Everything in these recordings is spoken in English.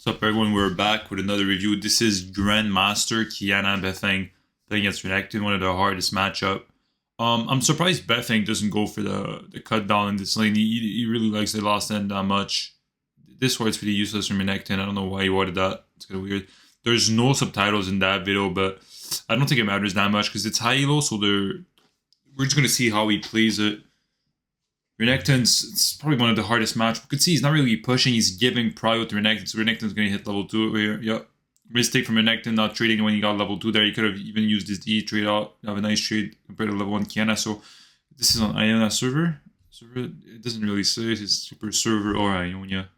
What's up, everyone? We're back with another review. This is Grandmaster Qiyana Beifeng playing against Renekton, one of the hardest matchup. I'm surprised Beifeng doesn't go for the cut down in this lane. He really likes the last end that much. This word's pretty useless from Renekton. I don't know why he wanted that. It's kind of weird. There's no subtitles in that video, but I don't think it matters that much because it's high elo, so we're just going to see how he plays it. Renekton's it's probably one of the hardest matches. We could see he's not really pushing, he's giving prio to Renekton, so Renekton's going to hit level 2 here. Yep. Mistake from Renekton not trading when he got level 2 there. He could have even used his E trade out, have a nice trade compared to level 1 Qiyana. So this is on Iona server. It doesn't really say it's super server or Ionia.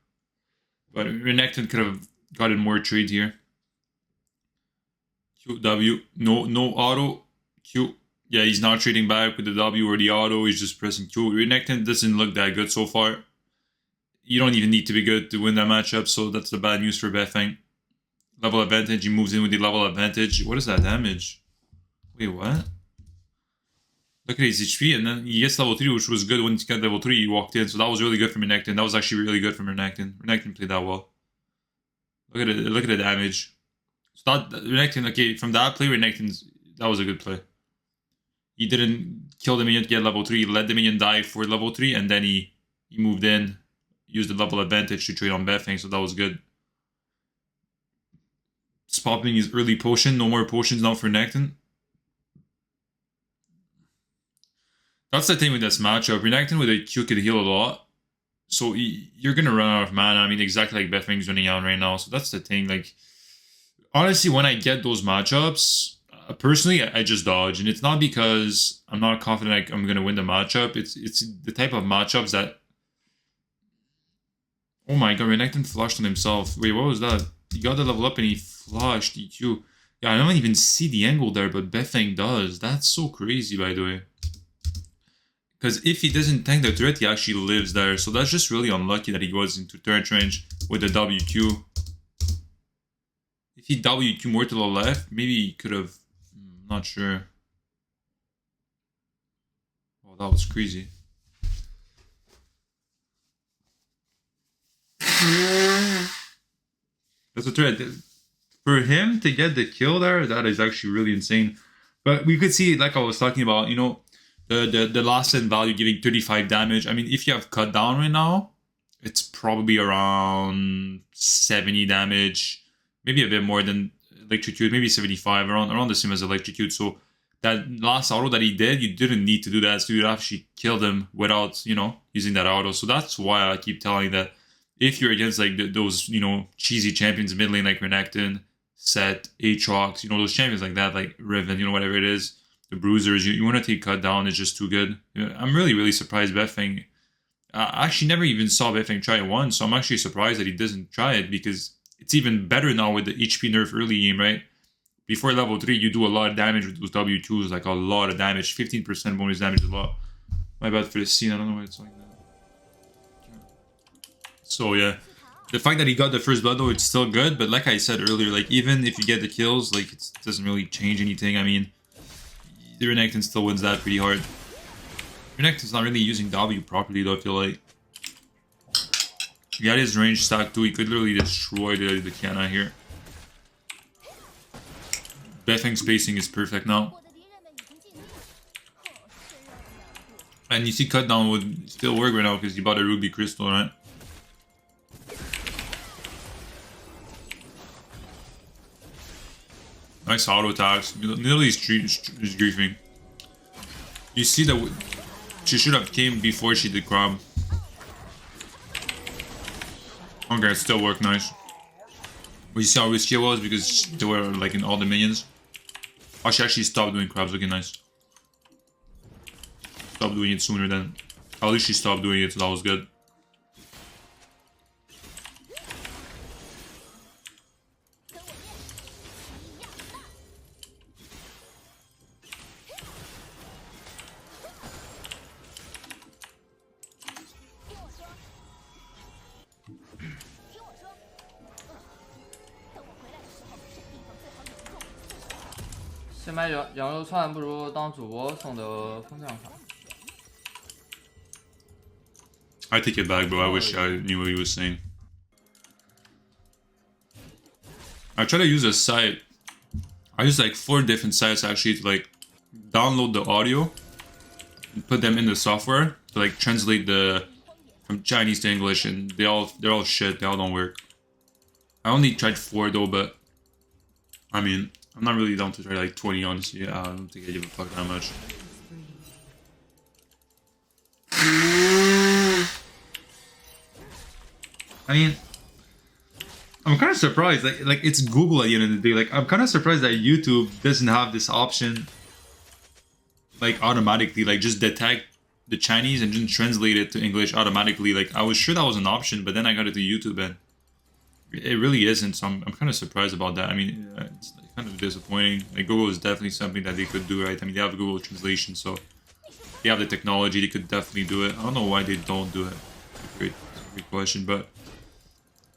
But Renekton could have gotten more trade here. Q, W, no auto, Q. Yeah, he's not trading back with the W or the auto, he's just pressing Q. Renekton doesn't look that good so far. You don't even need to be good to win that matchup, so that's the bad news for Beifeng. Level advantage, he moves in with the level advantage. What is that damage? Wait, what? Look at his HP, and then he gets level 3, which was good when he got level 3, he walked in, so that was really good from Renekton. That was actually really good from Renekton. Renekton played that well. Look at it, look at the damage. It's not Renekton, okay, from that play, that was a good play. He didn't kill the minion to get level 3, he let the minion die for level 3, and then he moved in, used the level advantage to trade on Beifeng, so that was good. Just popping his early potion, no more potions now for Renekton. That's the thing with this matchup, Renekton with a Q could heal a lot, so you're gonna run out of mana, I mean exactly like Beifeng's running out right now, so that's the thing, like, honestly when I get those matchups, personally, I just dodge, and it's not because I'm not confident I'm gonna win the matchup. It's the type of matchups that. Oh my god, Renekton flushed on himself. Wait, what was that? He got the level up and he flushed EQ. Yeah, I don't even see the angle there, but Beifeng does. That's so crazy, by the way. Because if he doesn't tank the turret, he actually lives there. So that's just really unlucky that he goes into turret range with the WQ. If he WQ more to the left, maybe he could have. Not sure. Oh, that was crazy. That's a threat. For him to get the kill there, that is actually really insane. But we could see, like I was talking about, you know, the last end value giving 35 damage. I mean, if you have cut down right now, it's probably around 70 damage. Maybe a bit more than Electrocute, maybe 75, around the same as Electrocute. So that last auto that he did, you didn't need to do that. So you'd actually killed him without, you know, using that auto. So that's why I keep telling that if you're against like those, you know, cheesy champions mid lane like Renekton, Set, Aatrox, you know, those champions like that, like Riven, you know, whatever it is, the bruisers, you want to take cut down, it's just too good. I'm really surprised Beifeng. I actually never even saw Beifeng try it once, so I'm actually surprised that he doesn't try it because it's even better now with the HP nerf early game, right? Before level 3, you do a lot of damage with those W2s, like a lot of damage. 15% bonus damage is a lot. My bad for the scene, I don't know why it's like that. So yeah, the fact that he got the first blood though, it's still good, but like I said earlier, like even if you get the kills, like it doesn't really change anything. I mean, the Renekton still wins that pretty hard. Renekton's not really using W properly though, I feel like. He got his range stack too, he could literally destroy the Qiyana here. Beifeng's spacing is perfect now. And you see cut down would still work right now because he bought a ruby crystal, right? Nice auto attacks. Nearly he's griefing. You see that she should have came before she did crab. Okay, it still worked nice. But you see how risky it was because they were like in all the minions. Oh, she actually stopped doing crabs, looking nice. Stopped doing it sooner than. At least she stopped doing it, so that was good.先买羊肉串，不如当主播送的风向卡。I take it back, bro. I wish I knew what he was saying. 。 Oh, yeah. I wish I knew what he was saying. 。 I wish I knew what he was saying. 。 I wish I knew what he was saying. 。 I wish I knew what he was saying. 。 I wish I knew what he was saying. I try to use a site. I use like 4 different sites actually to like download the audio and put them in the software to like translate the from Chinese to English, and they're all shit. They all don't work. I only tried 4 though, but I mean, I'm not really down to try like 20 honestly. I don't think I give a fuck that much. I mean, I'm kind of surprised. Like it's Google at the end of the day. Like I'm kind of surprised that YouTube doesn't have this option, like automatically, like just detect the Chinese and just translate it to English automatically. Like I was sure that was an option, but then I got it to YouTube and it really isn't. So I'm kind of surprised about that. I mean, it's like kind of disappointing. Like Google is definitely something that they could do, right? I mean, they have Google Translation, so they have the technology. They could definitely do it. I don't know why they don't do it. It's a great question, but.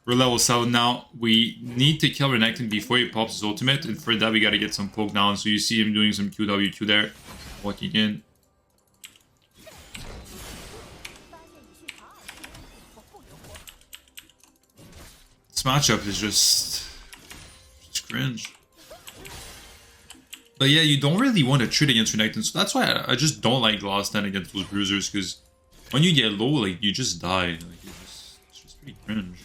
We're level 7 now. We need to kill Renekton before he pops his ultimate, and for that we gotta get some poke down. So you see him doing some QWQ there, walking in. This matchup is just cringe. But yeah, you don't really want to treat against Renekton, so that's why I just don't like last stand against those bruisers, because when you get low, like you just die. Like it's just pretty cringe.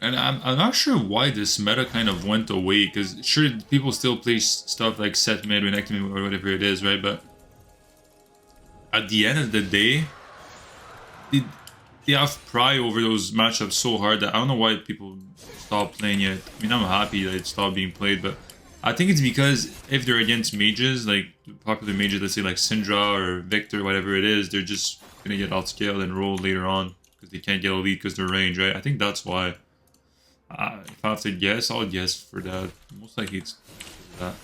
And I'm not sure why this meta kind of went away, because sure, people still play stuff like set mid, Renekton mid, or whatever it is, right? But at the end of the day, they have pry over those matchups so hard that I don't know why people stop playing it. I mean, I'm happy that it stopped being played, but I think it's because if they're against mages, like popular mages, let's say like Syndra or Victor, whatever it is, they're just gonna get outscaled and rolled later on because they can't get a lead because they're range, right? I think that's why. If I have to guess, I'll guess for that. Most likely it's that.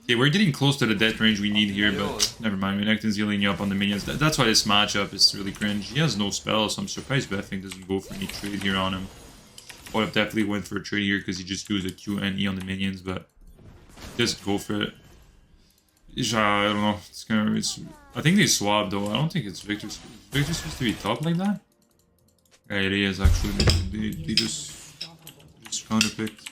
Okay, we're getting close to the death range we need here, but never mind. Renekton's healing up on the minions. That's why this matchup is really cringe. He has no spell, so I'm surprised Beifeng doesn't go for any trade here on him. I would have definitely went for a trade here because he just used a Q and E on the minions, but just go for it. I don't know. I think they swapped though. I don't think it's Victor's. Victor's supposed to be top like that? Yeah, it is actually. They just counterpicked.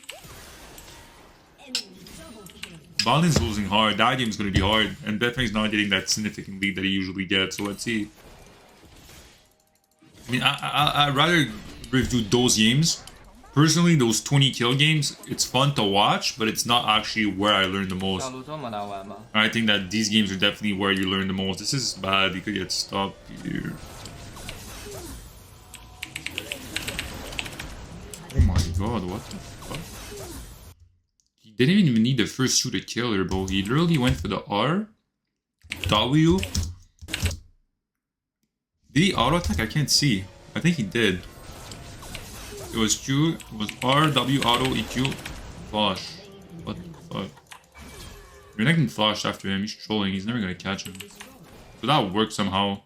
Balin's losing hard. That game's gonna be hard, and Beifeng's not getting that significant lead that he usually gets. So let's see. I mean, I'd rather review those games. Personally, those 20 kill games, it's fun to watch, but it's not actually where I learn the most. I think that these games are definitely where you learn the most. This is bad. You could get stopped here. Oh my god, what the fuck? He didn't even need the first 2 to kill her, bro. He literally went for the R, W. Did he auto attack? I can't see. I think he did. It was Q, it was R, W, auto, EQ, flash. What the fuck? Renekton flashed after him. He's trolling. He's never gonna catch him. So that worked somehow.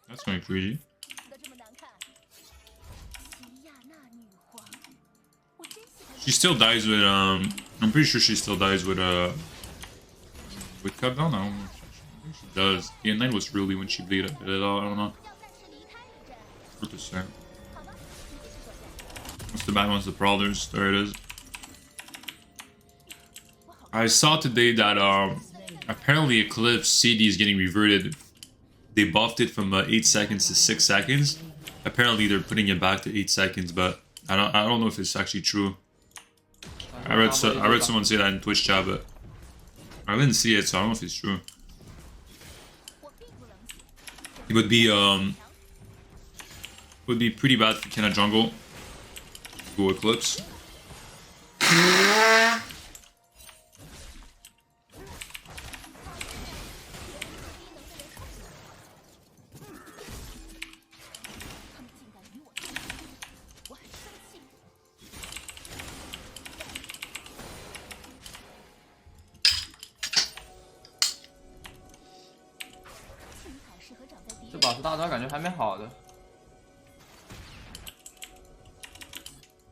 That's going crazy. She still dies with I'm pretty sure she still dies with cut down. I don't know. I think she does. The N9 was really when she bleed it all. I don't know. 100%. What's the bad ones? The Prowlers. There it is. I saw today that apparently Eclipse CD is getting reverted. They buffed it from 8 seconds to 6 seconds. Apparently they're putting it back to 8 seconds, but I don't know if it's actually true. I read someone say that in Twitch chat, but I didn't see it, so I don't know if it's true. It would be pretty bad for Qiyana jungle. Go Eclipse.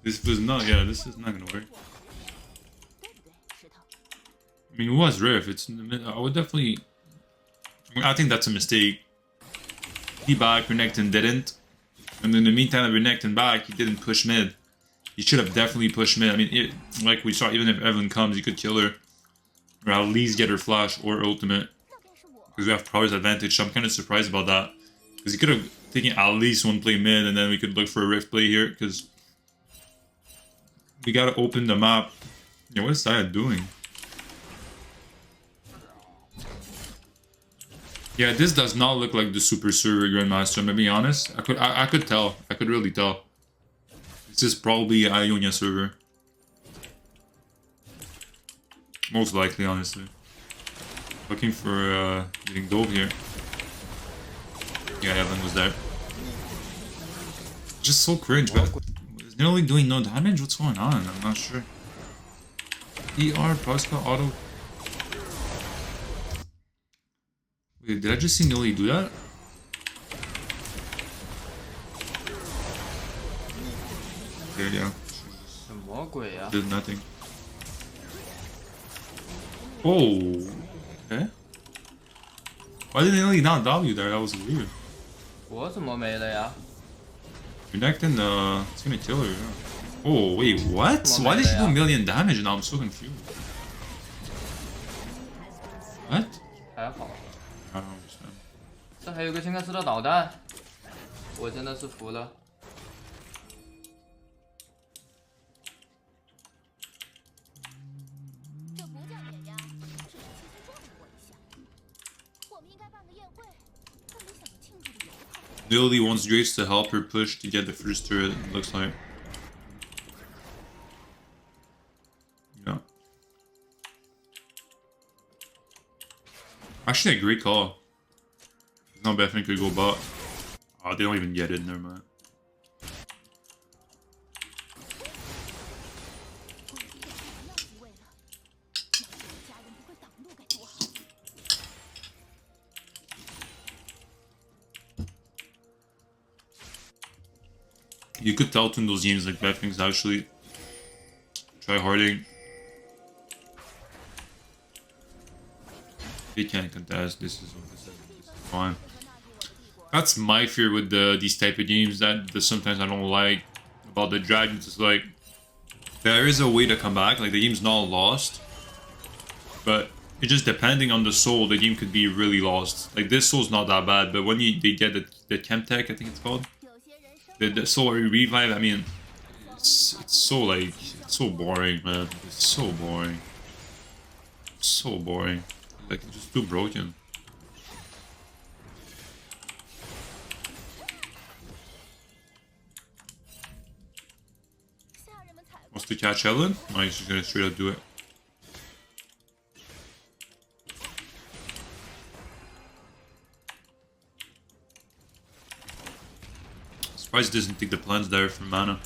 This was not, yeah, this is not gonna work. I mean, who has Rift? It's in the mid. I would definitely. I think that's a mistake. He back, Renekton didn't. And in the meantime, Renekton back, he didn't push mid. He should have definitely pushed mid. I mean, like we saw, even if Evelyn comes, you could kill her. Or at least get her flash or ultimate. Because we have Prowler's advantage, so I'm kind of surprised about that. Because he could have taken at least one play mid, and then we could look for a Rift play here, because we gotta open the map. Yeah, what is Saya doing? Yeah, this does not look like the Super Server Grandmaster, I'm gonna be honest. I could tell. I could really tell. This is probably a Ionia server. Most likely, honestly. Looking for getting dove here. Yeah, Evan was there. Just so cringe, but is nearly doing no damage? What's going on? I'm not sure. ER, Proska, auto. Wait, did I just see Nearly do that? Okay, yeah. 什么鬼啊？ Did nothing. Oh, okay. Why did Nearly not W there? That was weird. 我怎么没了呀？ Renekton, it's gonna kill her. Yeah. Oh, wait, what? Why did she do a million damage now? I'm so confused. What? 还好， I don't understand. 这还有个金克斯的导弹，我真的是服了。 Lily wants Drace to help her push to get the first turret, it looks like. Yeah. Actually, a great call. Now Beifeng could go bot. Oh, they don't even get it, never mind. You could tell in those games like Beifeng's actually try harding. They can't contest. This is fine. That's my fear with these type of games that sometimes I don't like about the Dragons. It's like there is a way to come back. Like the game's not lost, but it's just depending on the soul, the game could be really lost. Like this soul's not that bad, but when they get the Chemtech, I think it's called. The soul revive, I mean, it's so like, it's so boring, man. It's so boring. So boring. Like, it's just too broken. Wants to catch Ellen? No, he's just gonna straight up do it. Surprised he doesn't take the plans there for mana.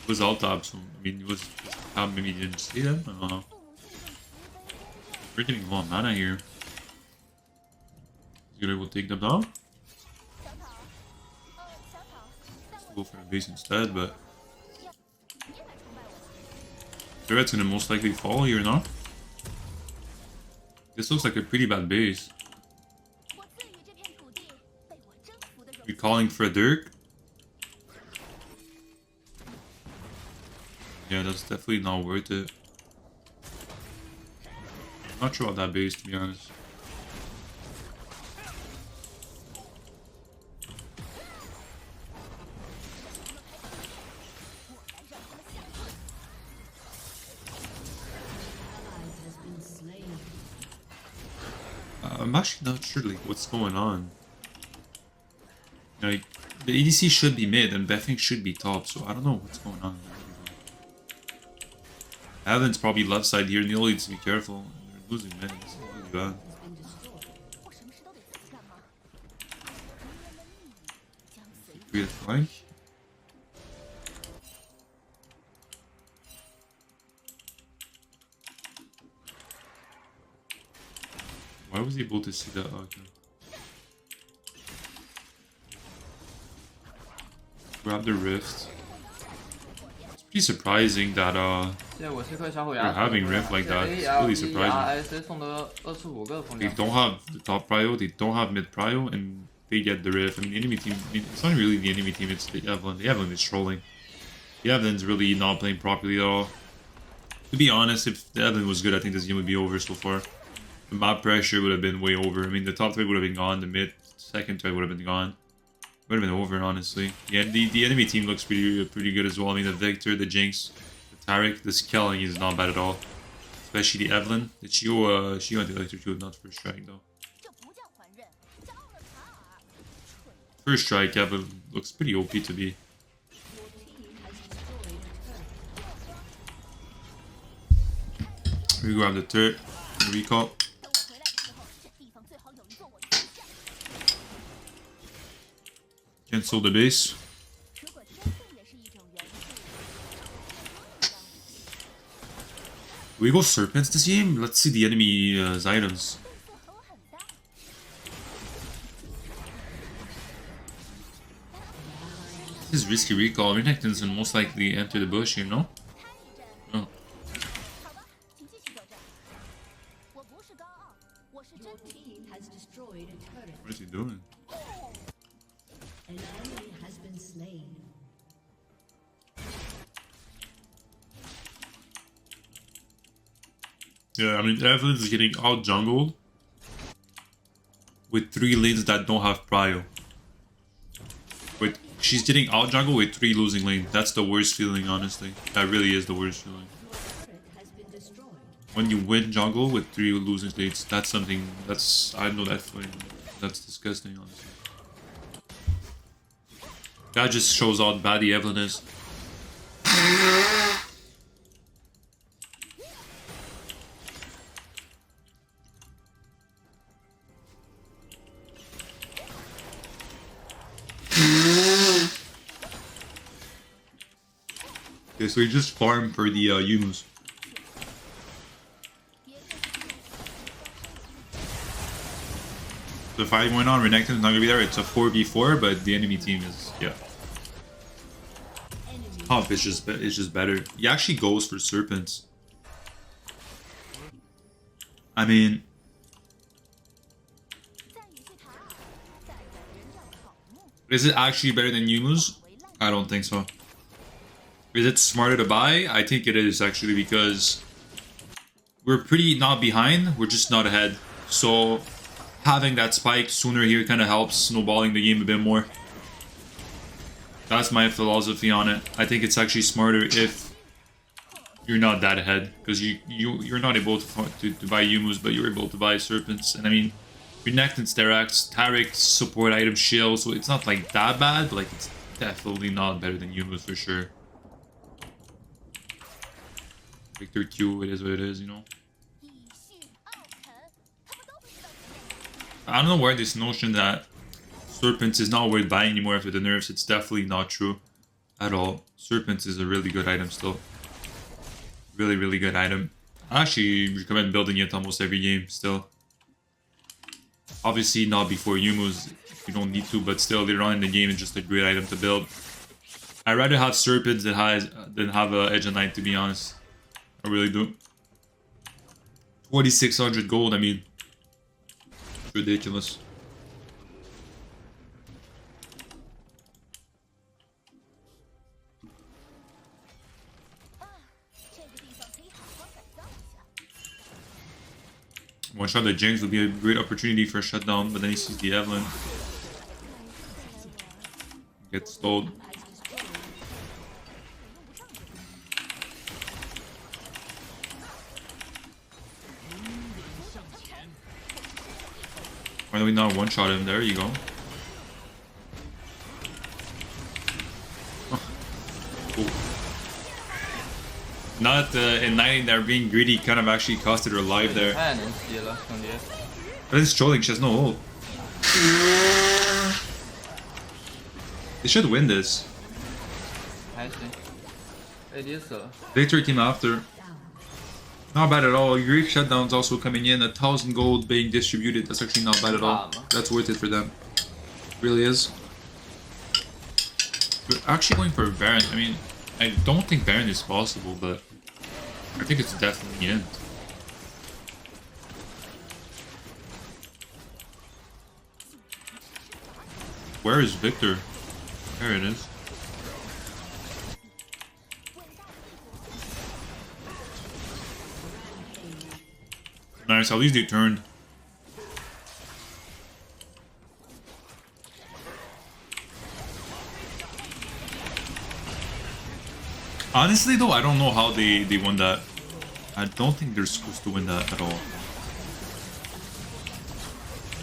It was all top, so I mean, it was top, maybe he didn't see that. I don't know. We're getting low on mana here. He's gonna go take them down. Let's go for the base instead, but Turret's gonna most likely fall here, no? This looks like a pretty bad base. You're calling for a Dirk? Yeah, that's definitely not worth it. Not sure about that base, to be honest. I'm actually not sure like what's going on. Like the ADC should be mid and Beifeng should be top, so I don't know what's going on. Evan's probably left side here. Neil needs to be careful. They're losing mid. It's really bad. Create a flank. Why was he able to see that? Oh, okay. Grab the rift. pretty surprising that 谢我是克小虎 they're 牙。 having riff like that. It's really surprising. AS 送的25个风 They 量。 don't have the top prio, they don't have mid prio, and they get the riff. I mean, the enemy team, I mean, it's not really the enemy team, it's the Evelyn. The Evelyn is trolling. The Evelyn's really not playing properly at all. To be honest, if the Evelyn was good, I think this game would be over so far. The map pressure would have been way over. I mean, the top trade would have been gone, the mid, second trade would have been gone. Would have been over, honestly. Yeah, the enemy team looks pretty good as well. I mean, the Victor, the Jinx, the Taric, the scaling is not bad at all. Especially the Evelyn. The Chio, she went to electrocute, not first strike though. First strike, Evelyn looks pretty OP to be. We grab the turret, the recall. Cancel the base. We go serpents this game? Let's see the enemy's items. This is risky recall. Renekton's will most likely enter the bush here, no? Oh. What is he doing? An enemy has been slain. Yeah, I mean, Evelyn's is getting out jungled with 3 lanes that don't have prio. She's getting out jungled with 3 losing lanes. That's the worst feeling, honestly. That really is the worst feeling. When you win jungle with 3 losing lanes, that's something I know that feeling. That's disgusting, honestly. That just shows how bad the Evelyn is. Okay, so we just farm for the Yumus. The fight going on, Renekton's not gonna be there. It's a 4v4, but the enemy team is, yeah. Top is just better. He actually goes for serpents. I mean, is it actually better than Yumus? I don't think so. Is it smarter to buy? I think it is actually, because we're pretty not behind, we're just not ahead. So having that spike sooner here kind of helps snowballing the game a bit more. That's my philosophy on it. I think it's actually smarter if you're not that ahead, because you're not able to buy Yumus, but you're able to buy serpents. And I mean, Renekton's Taric support item shield, so it's not like that bad, but like it's definitely not better than Yumus for sure. Victor Q, it is what it is, you know. I don't know where this notion that Serpents is not worth buying anymore after the nerfs. It's definitely not true at all. Serpents is a really good item still. Really, really good item. I actually recommend building it almost every game still. Obviously not before Yumus if you don't need to, but still later on in the game it's just a great item to build. I'd rather have Serpents than have Edge of Night, to be honest. I really do. 2600 gold, I mean, it's ridiculous. One shot the Jinx would be a great opportunity for a shutdown, but then he sees the Evelyn. Gets stalled. Why don't we not one-shot him? There you go. Oh. Cool. Not igniting there, being greedy kind of actually costed her life there. But it's trolling, she has no ult. They should win this. Victor came after. Not bad at all. Greek shutdowns also coming in. 1,000 gold being distributed. That's actually not bad at all. That's worth it for them. Really is. We're actually going for a Baron. I mean, I don't think Baron is possible, but I think it's definitely in. Where is Victor? There it is. Nice, at least they turned. Honestly though, I don't know how they won that. I don't think they're supposed to win that at all.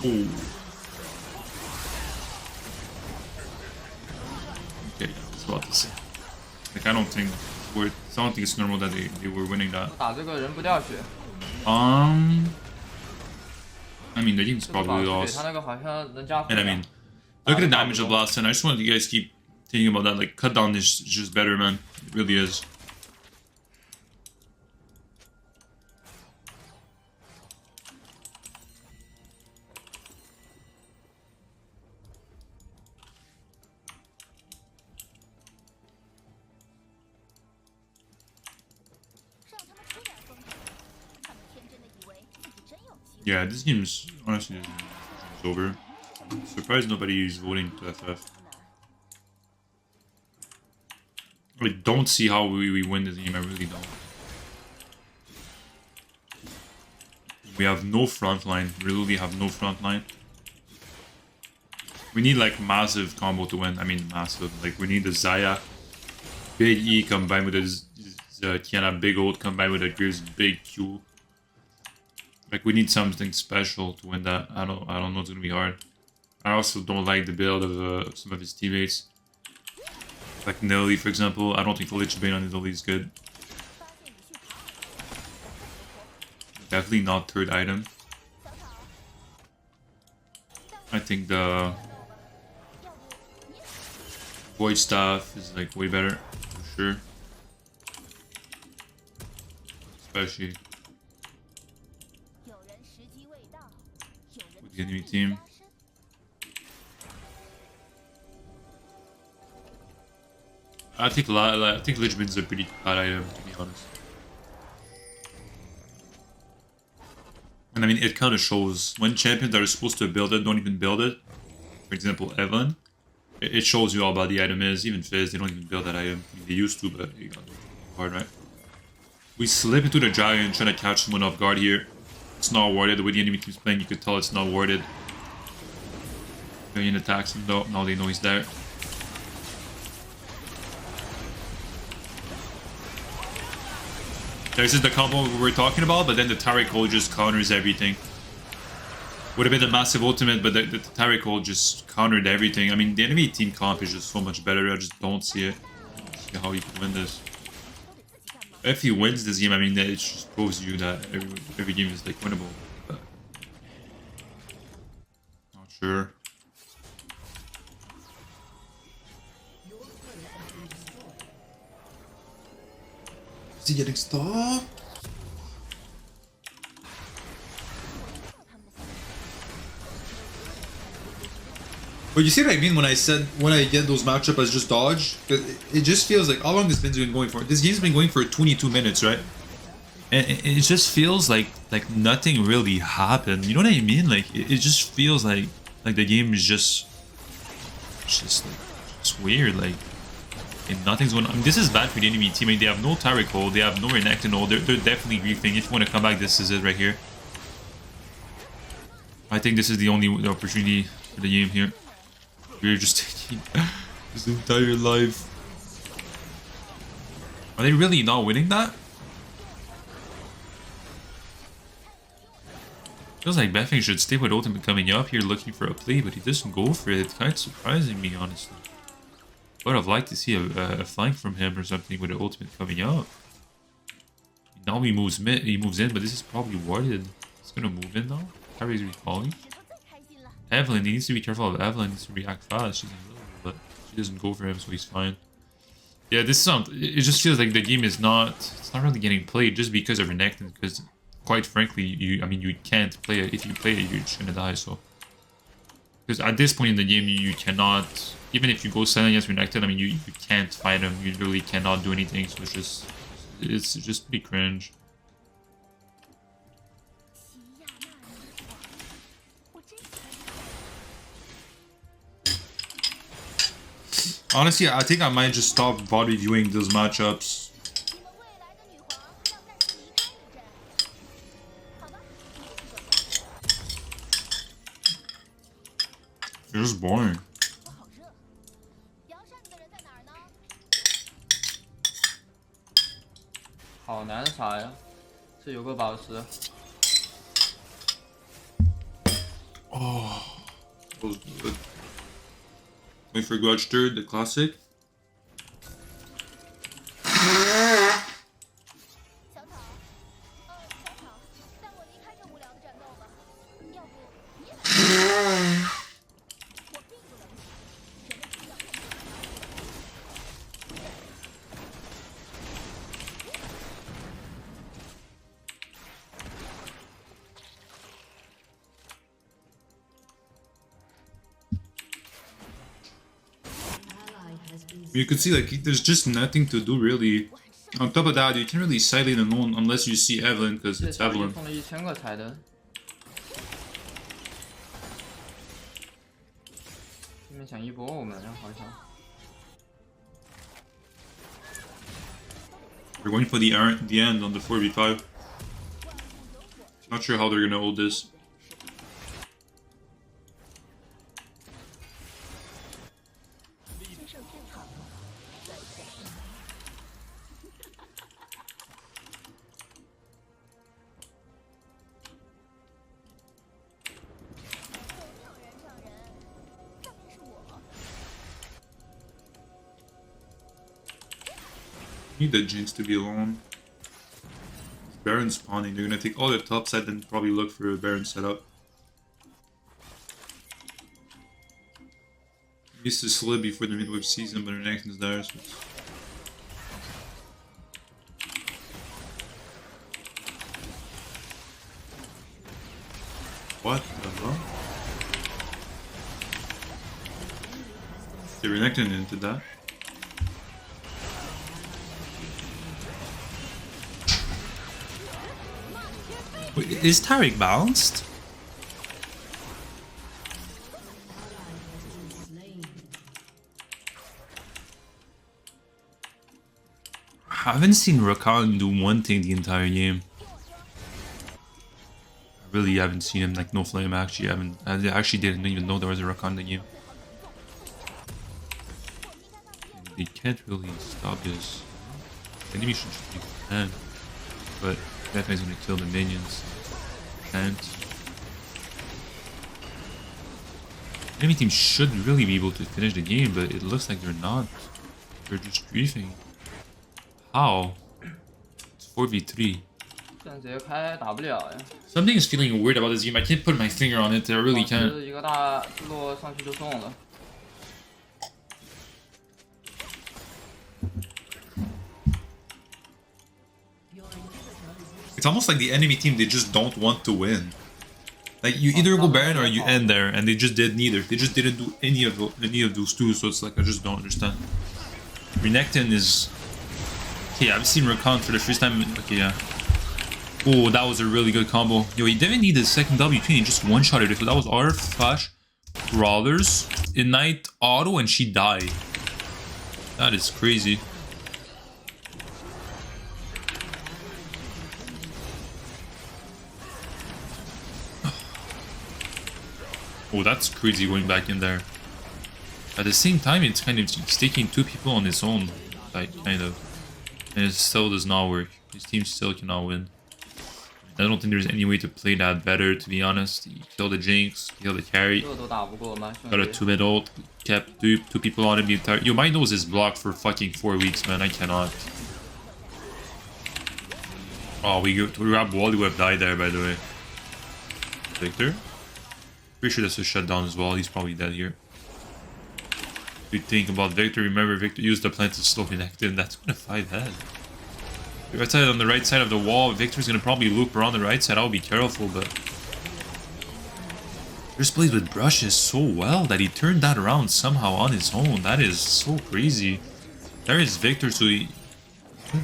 Oh. Okay, I was about to say. Like I don't think it's normal that they were winning that. 打这个人不掉血， I mean the game's 这个 probably 宝石给 lost. 他那个好像能加分 And I 的。 mean, look at the damage of last turn. I just wanted you guys to keep thinking about that. Like, cut down is just better, man. It really is. Yeah, this game's honestly it's over. Surprised nobody is voting to FF. I don't see how we win this game, I really don't. We have no front line, really have no front line. We need like massive combo to win, I mean massive, like we need the Zaya, big E combined with the Qiyana big ult combined with the Greaves big Q. Like we need something special to win that. I don't know, it's gonna be hard. I also don't like the build of some of his teammates. Like Nelly, for example. I don't think the Lich Bane on Nelly is good. Definitely not third item. I think the Void Staff is like way better, for sure. Especially with the enemy team. I think Lich Bane's a pretty bad item, to be honest. And I mean, it kind of shows when champions that are supposed to build it don't even build it. For example, Evan. It shows you how bad the item is. Even Fizz, they don't even build that item. I mean, they used to, but it got hard, right? We slip into the Dragon, trying to catch someone off guard here. It's not warded. The way the enemy keeps playing, you could tell it's not warded. Guardian attacks him though. Now they know he's there. This is the combo we were talking about, but then the Taric ult just counters everything. Would have been a massive ultimate, but the Taric ult just countered everything. I mean, the enemy team comp is just so much better. I just don't see it. See how he can win this. If he wins this game, I mean, it just proves you that every game is like winnable. But not sure. Is he getting stopped? But you see what I mean when I said when I get those matchups as just dodge? It just feels like how long this game's been going for? This game's been going for 22 minutes, right? And it just feels like nothing really happened. You know what I mean? Like it just feels like the game is just weird. Like and nothing's going on. I mean, this is bad for the enemy team. I mean, they have no Taric ult, they have no Renekton ult. They're definitely griefing. If you want to come back, this is it right here. I think this is the only opportunity for the game here. We're just taking his entire life. Are they really not winning that? Feels like Beifeng should stay with ultimate coming up here looking for a play, but he doesn't go for it. It's kind of surprising me, honestly. I would have liked to see a flank from him or something with the ultimate coming up. Now he moves mid, he moves in, but this is probably warded. It's gonna move in now. Harry's recalling. Evelyn, he needs to be careful of Evelyn, needs to react fast. She's invisible, but she doesn't go for him, so he's fine. Yeah, this sound it just feels like the game is it's not really getting played just because of Renekton, because quite frankly, you can't play it. If you play it, you're just gonna die, so Because at this point in the game, you cannot, even if you go silent against Renekton, I mean, you can't fight him. You literally cannot do anything. So it's just pretty cringe. Honestly, I think I might just stop body viewing those matchups. They're just boring. 好难杀呀！这有个宝石， Oh, that was good. Wait for Grudge Third, the classic. 小草，小草，带我离开这无聊的战斗吧。要不你也来？我并不能去，人们只要变成 Ally has been You could see like there's just nothing to do really. On top of that, you can't really silent alone unless you see Evelyn because 这 it's 小鱼 Evelyn. 送了1000个彩灯。对面想一波我们，好像。 They're going for the end on the 4v5. Not sure how they're gonna hold this. Need the Jinx to be alone. Baron spawning. They're gonna take all the top side and probably look for a Baron setup. Used to slip before the midway season, but Renekton's there, so it's... What the hell? The Renekton into that. Wait, is Taric balanced? I haven't seen Rakan do one thing the entire game. I really haven't seen him like no flame. I actually didn't even know there was a Rakan in the game. They can't really stop this. Enemy should just be 10, but that guy's gonna kill the minions. Can't. Enemy team should really be able to finish the game, but it looks like they're not. They're just griefing. How? It's 4v3. 这样直接开打不了呀。 Something is feeling weird about this game. I can't put my finger on it. I really 宝 can't. 石一个大落上去就送了。 It's almost like the enemy team, they just don't want to win. Like, you either go Baron or you end there, and they just did neither. They just didn't do any of those two, so it's like, I just don't understand. Renekton is... Okay, I've seen Rakan for the first time. Okay, yeah. Oh, that was a really good combo. Yo, he didn't need the second W between, he just one-shotted it. So that was R, Flash, Brawlers, Ignite, Auto, and she died. That is crazy. Oh, that's crazy going back in there. At the same time, it's kind of taking two people on its own, like, kind of. And it still does not work. His team still cannot win. I don't think there's any way to play that better, to be honest. You kill the Jinx, kill the carry, 这都打不过吗，兄 got a 弟？ 2-mid ult, kept two people on him the entire... Yo, my nose is blocked for fucking 4 weeks, man. I cannot. Oh, we grabbed Wally, would have died there, by the way. Victor? Pretty sure that's a shutdown as well. He's probably dead here. If you think about Victor, remember Victor used the plant to slow Renekton. That's gonna fight that. If I tell you on the right side of the wall, Victor's gonna probably loop around the right side. I'll be careful, but Just plays with brushes so well that he turned that around somehow on his own. That is so crazy. There is Victor, so he...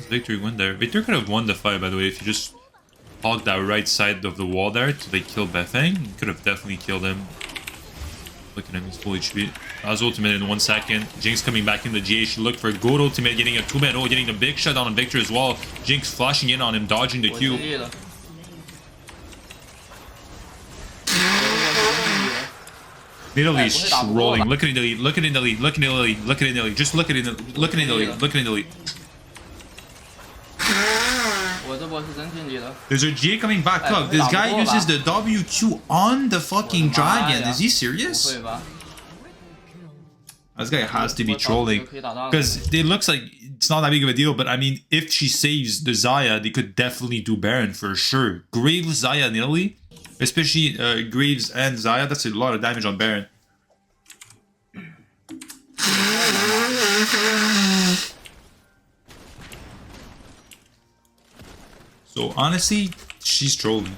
Victor win there. Victor could have won the fight, by the way, if he just hogged that right side of the wall there to like kill Beifeng. He could have definitely killed him. Look at him, he's full HP. That was ultimate in 1 second. Jinx coming back in the GH. Look for good ultimate, getting a 2-man. Oh, getting the big shutdown on Victor as well. Jinx flashing in on him, dodging the 我 Q. 尽力了。 Literally trolling. Look at it in the lead. Look at it in the lead. Look at it in the lead. Look at it in the lead. Just look at it in the look at it in the lead. Look at it in the lead. 我这波是真尽力了。 There's a GA coming back. Look, this guy uses the WQ on the fucking dragon. Is he 不 serious? 会吧？ This guy has to be trolling. 可以打到。 Because it looks like it's not that big of a deal, but I mean, if she saves the Zaya, they could definitely do Baron for sure. Graves, Zaya, and Italy. Especially Graves and Zaya, that's a lot of damage on Baron. So honestly, she's trolling.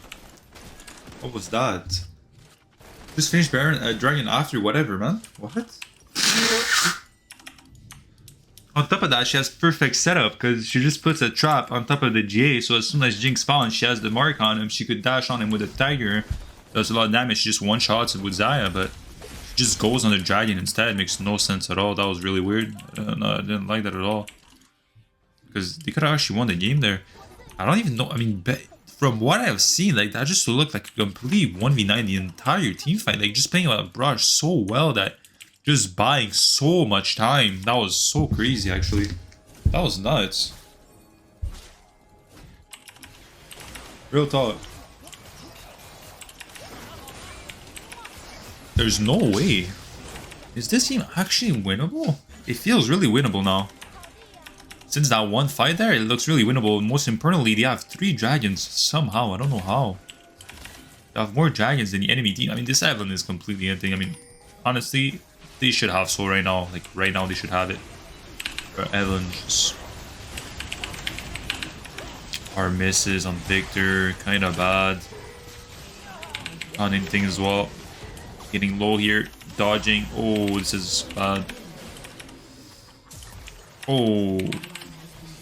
What was that? Just finished Baron, Dragon after whatever, man. What? On top of that, she has perfect setup because she just puts a trap on top of the GA. So as soon as Jinx spawns, she has the mark on him. She could dash on him with a tiger. Does a lot of damage. She just one-shots it with Zaya, but she just goes on the dragon instead. It makes no sense at all. That was really weird. No, I didn't like that at all. Because they could have actually won the game there. I don't even know. I mean, from what I've seen, like that just looked like a complete 1v9 the entire team fight. Like just playing a brush so well that just buying so much time. That was so crazy, actually. That was nuts. Real talk. There's no way. Is this team actually winnable? It feels really winnable now. Since that one fight there, it looks really winnable. Most importantly, they have 3 dragons somehow. I don't know how. They have more dragons than the enemy team. I mean, this Evelyn is completely anything. I mean, honestly, they should have Soul right now. Like, right now, they should have it. But Evelyn just... Our misses on Victor. Kind of bad. On anything as well. Getting low here. Dodging. Oh, this is bad. Oh.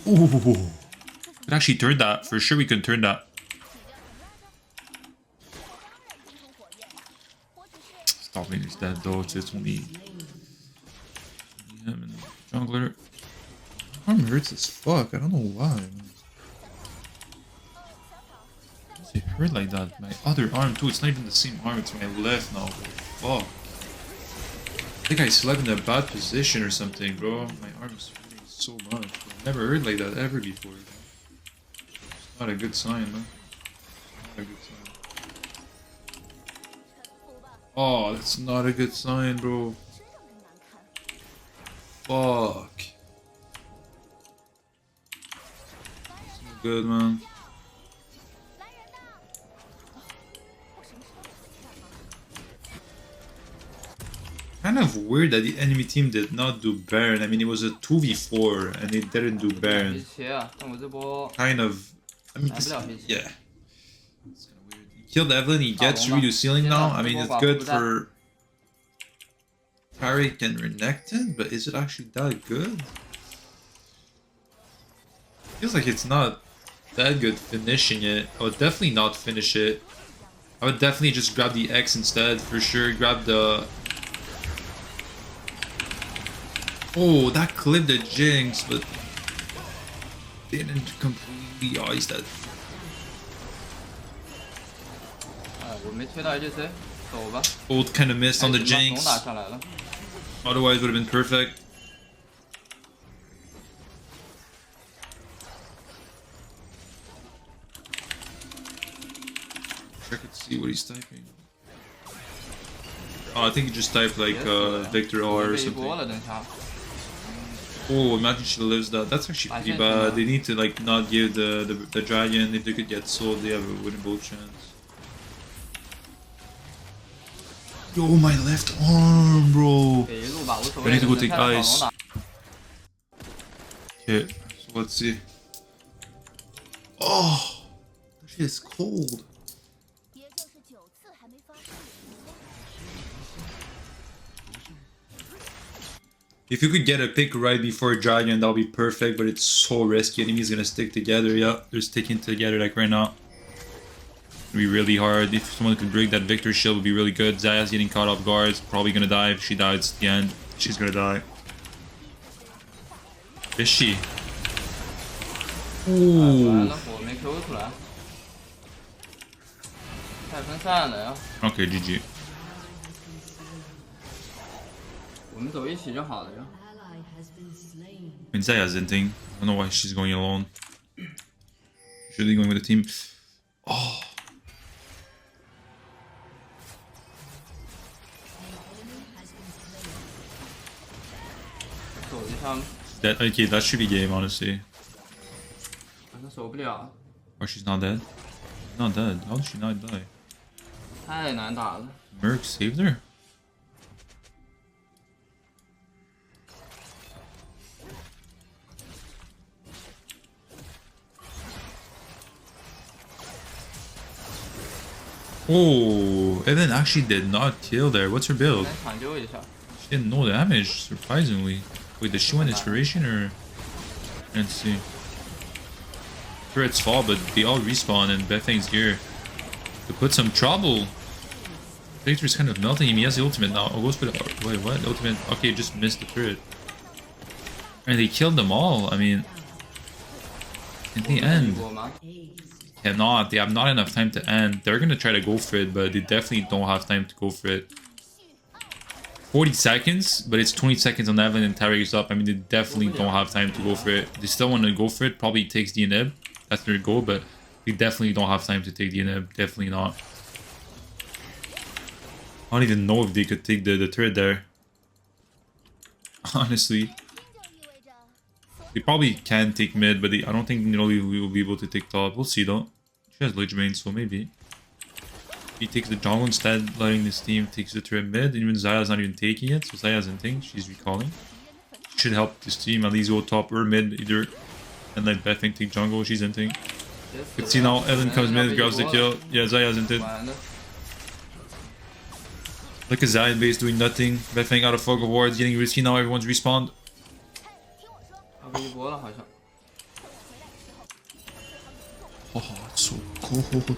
Ooh. Could actually turn that. For sure we can turn that. Stopping is dead though. It's only him and jungler. Arm hurts as fuck. I don't know why. Why does it hurt like that? My other arm too. It's not even the same arm. It's my left now. Fuck. I think I slept in a bad position or something, bro. My arm's hurting so much. I've never heard like that ever before. It's not a good sign, man. It's not a good sign. Oh, that's not a good sign, bro. Fuck. It's not good, man. Kind of weird that the enemy team did not do Baron. I mean, it was a 2v4 and they didn't do 黑 Baron. 切啊！但我这波 Kind of. I mean, 来不了黑切。 yeah. It's kind of weird. He killed Evelyn, he gets redo ceiling now. I mean, it's good for Taric and Renekton, but is it actually that good? Feels like it's not that good finishing it. I would definitely not finish it. I would definitely just grab the X instead, for sure. Grab the... Oh, that clipped the Jinx, but didn't completely ice that. 我没推到 ADC， 走吧。 Both kind of missed on the 龙 Jinx. 打下来了。 Otherwise, would have been perfect. I could see what he's typing. Oh, I think he just typed like Victor R or 这一波 something. 了，等一下。 Oh, imagine she lives that. That's actually pretty bad. They need to like not give the dragon. If they could get sold, they have a winnable chance. Yo, my left arm, bro. 给一路吧，无所 I 谓。 need to go 等 take 看到 ice. 龙打。 Okay, so let's see. Oh, that shit is cold. 也就是9次还没发誓。If you could get a pick right before Dragon, that would be perfect, but it's so risky. Enemies gonna stick together. Yeah, they're sticking together like right now. It'd be really hard. If someone could break that Victor shield, would be really good. Zaya's getting caught off guard. Probably gonna die. If she dies at the end, she's gonna die. Is she? 完 Ooh. 了，我没 Q 出来，太分散了呀。 Okay, GG. 我们走一起就好了呀。 Ally has been slain. I mean, Zaya's inting. I don't know why she's going alone. Should be going with the team. Oh. Has been slain. 走一下， That okay, that should be game, honestly. 好像守不了， Oh, she's not dead? Not dead. How did she not die? 太难打了。 Merc saved her? Oh, Evan actually did not kill there. What's her build? 先抢救一下。 She didn't know damage, surprisingly. Wait, does she want inspiration or... Let's see. Turrets fall, but they all respawn and Beifeng's here to put some trouble. Victor's kind of melting him. He has the ultimate now. Oh, goes for the... Wait, what? Ultimate? Okay, just missed the turret. And they killed them all. I mean... In the 一 end... 波吗？ Cannot. They have not enough time to end. They're gonna try to go for it, but they definitely don't have time to go for it. 40 seconds, but it's 20 seconds on Evelyn and Tyrese up. I mean, they definitely don't have time to go for it. They still want to go for it. Probably takes the inhib. That's their goal, but they definitely don't have time to take the inhib. Definitely not. I don't even know if they could take the turret there. Honestly. 这就意味着所 They probably can take mid, but I don't think Nidali will be able to take top. We'll see though. She has Lich Bane, so maybe. He takes the jungle instead, letting this team takes the turret mid. Even Zaya's not even taking it, so Zaya's inting. She's recalling. Should help this team at least go top or mid either. And let Beifeng take jungle, she's inting. 别死 Let's see 了 now, Evan comes 人 mid, 家 grabs the 被一波 kill. Yeah, Zaya's inted. 完了， Look at Zaya base doing nothing. Beifeng out of fog of war, it's getting risky now, everyone's respawned. 听我说， 他被一波了好像。 Oh, it's so cold.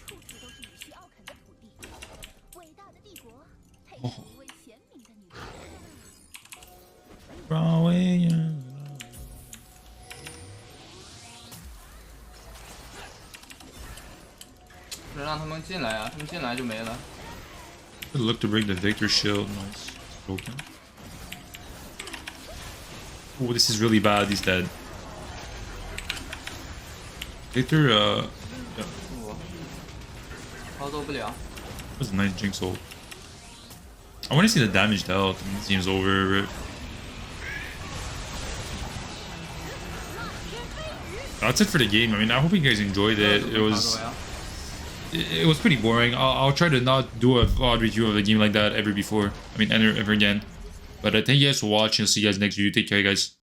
处处都是你需要啃的土地。伟大的帝国配得一位贤明的女人。 不是让他们进来啊，他们进来就没了。 Good look to break the Victor shield. Nice. Broken. Oh, this is really bad. He's dead. Victor, yeah, 我操作不了。 that was a nice Jinx ult. I want to see the damage dealt. I mean, it seems over. That's it for the game. I mean, I hope you guys enjoyed it. It was pretty boring. I'll try to not do a VOD review of a game like that ever before. I mean, ever again. But thank you guys for watching. I'll see you guys next video. Take care, guys.